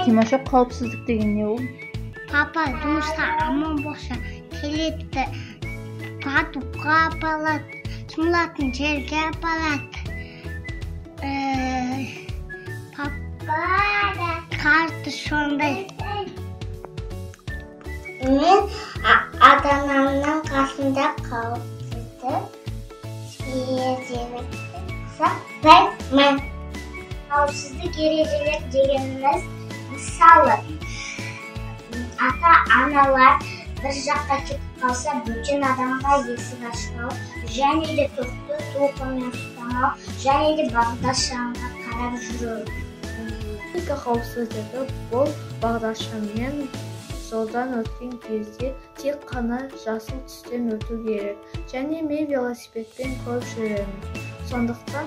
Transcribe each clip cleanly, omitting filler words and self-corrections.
Димаша, қауіпсіздік деген не ол? Папа жұмысқа аман болса, келеді, батуға апарады, шомылатын жерге апарады. Папа қарты сондай. Мен ата-анамның қасында қауіпсіздік мен қауіпсіздік ережелер дегеніміз мысалы ата-аналар бір жаққа кетіп қалса бөтен адамға есік ашпау, және де тоқты толқынмен ұстамау, және де бағдаршамға қарап жүру. Қауіпсіздігі бұл бағдаршаммен жолдан өткен кезде тек қана жасыл түстен өту керек. Және мен велосипедпен көп жүремін. Сондықтан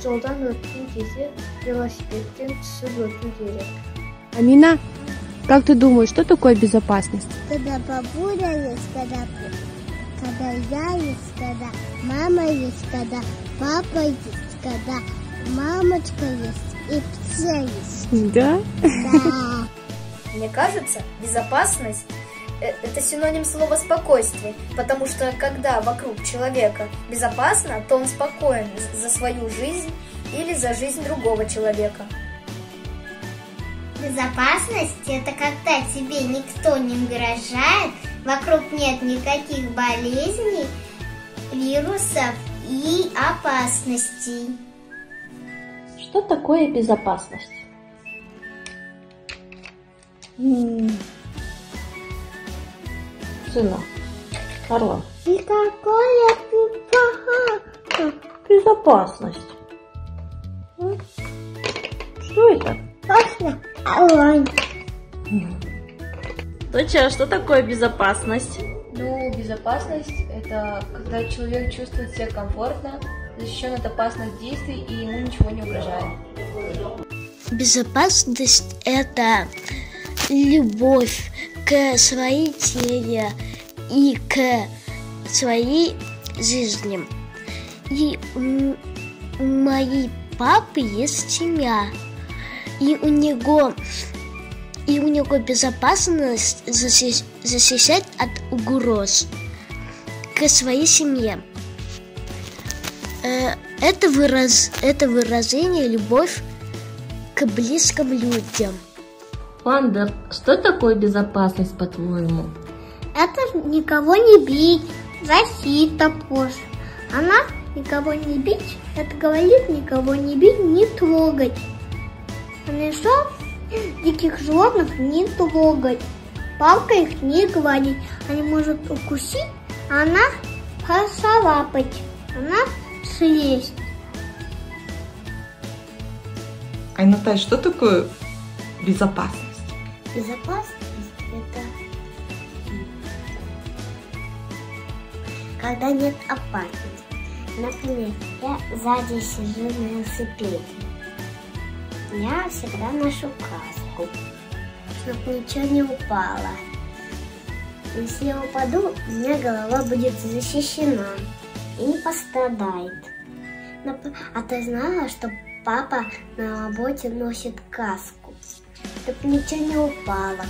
жолдан өткен кезде велосипедтен түсіп өту керек. Амина, как ты думаешь, что такое безопасность? Когда бабуля есть, когда я есть, когда мама есть, когда папа есть, когда мамочка есть и все есть. Да? Да. Мне кажется, безопасность – это синоним слова «спокойствие», потому что когда вокруг человека безопасно, то он спокоен за свою жизнь или за жизнь другого человека. Безопасность – это когда тебе никто не угрожает, вокруг нет никаких болезней, вирусов и опасностей. Что такое безопасность? Сына, Орла. И какое Безопасность. Что это? безопасно? Огонь. Доча, а что такое безопасность? Ну, безопасность – это когда человек чувствует себя комфортно, защищен от опасных действий и ему ничего не угрожает. Безопасность – это любовь к своей теле и к своей жизни. И у моей папы есть семья, и у него безопасность защищать от угроз к своей семье. Это выражение любовь к близким людям. Панда, что такое безопасность, по-твоему? Это никого не бить, защита позже. Она никого не бить, это говорит никого не бить, не трогать. Она что? Диких животных не трогать, палкой их не гладить. Они могут укусить, а она поцарапать, она съесть. Ай, Наталья, что такое безопасность? Безопасность – это когда нет опасности. Например, я сзади сижу на велосипеде. Я всегда ношу каску, чтобы ничего не упало. Если я упаду, у меня голова будет защищена и не пострадает. А ты знала, что папа на работе носит каску, чтобы ничего не упало.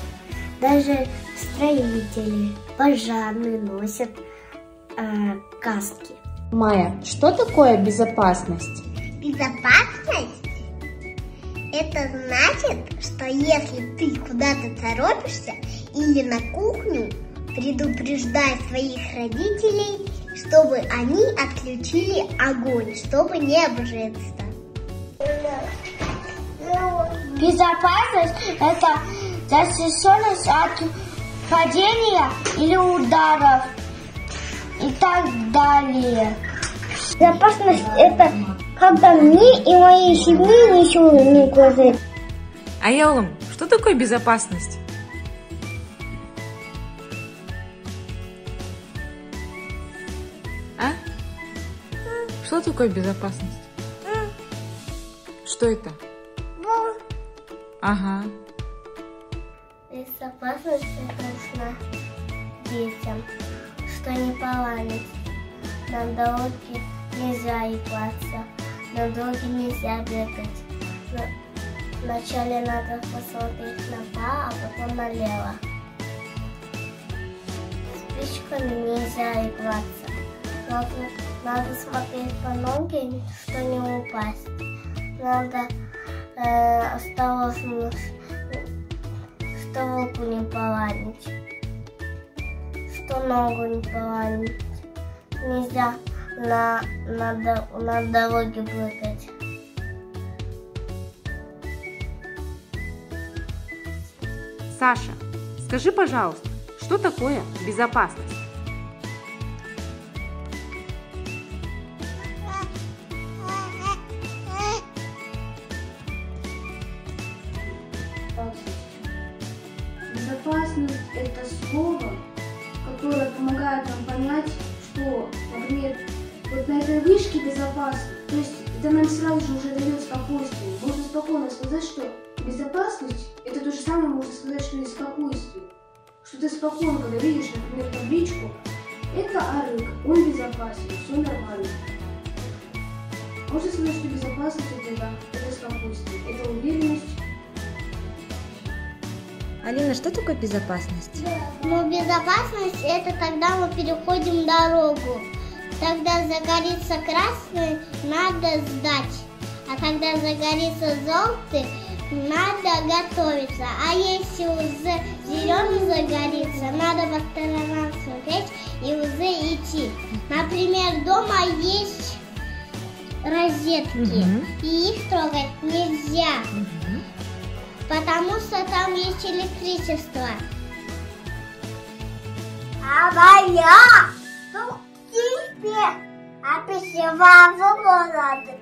Даже строители, пожарные носят каски. Майя, что такое безопасность? Безопасность – это значит, что если ты куда-то торопишься или на кухню, предупреждай своих родителей, чтобы они отключили огонь, чтобы не обжечься. Безопасность – это защищенность от падения или ударов и так далее. Безопасность – это когда мне и моей семье ничего не угрожает. Аялым, что такое безопасность? А? Что такое безопасность? Что это? Ага. Безопасность – это нужна детям, что не повалится. На дороге нельзя играться, на дороге нельзя бегать, Вначале надо посмотреть направо, а потом налево. Спичками нельзя играться. Надо смотреть по ноге, что не упасть. Надо осторожно, что руку не поранить, что ногу не поранить. Нельзя на дороге прыгать. Саша, скажи, пожалуйста, что такое безопасность? Безопасность – это слово, которое помогает нам понять, что, например, вот на этой вышке безопасно, то есть это нам сразу же уже дает спокойствие. Можно спокойно сказать, что безопасность – это то же самое, можно сказать, что и спокойствие. Что ты спокойно, когда видишь, например, табличку, это арык, он безопасен, все нормально. Можно сказать, что безопасность – это да, это спокойствие, это уверенность. Алина, что такое безопасность? Ну, безопасность – это когда мы переходим дорогу. Когда загорится красный, надо сдать. А когда загорится желтый, надо готовиться. А если уже зеленый загорится, надо по сторонам смотреть и уже идти. Например, дома есть розетки, и их трогать нельзя. Потому что там есть электричество. А моя, ну, тебе, а пищевая надо.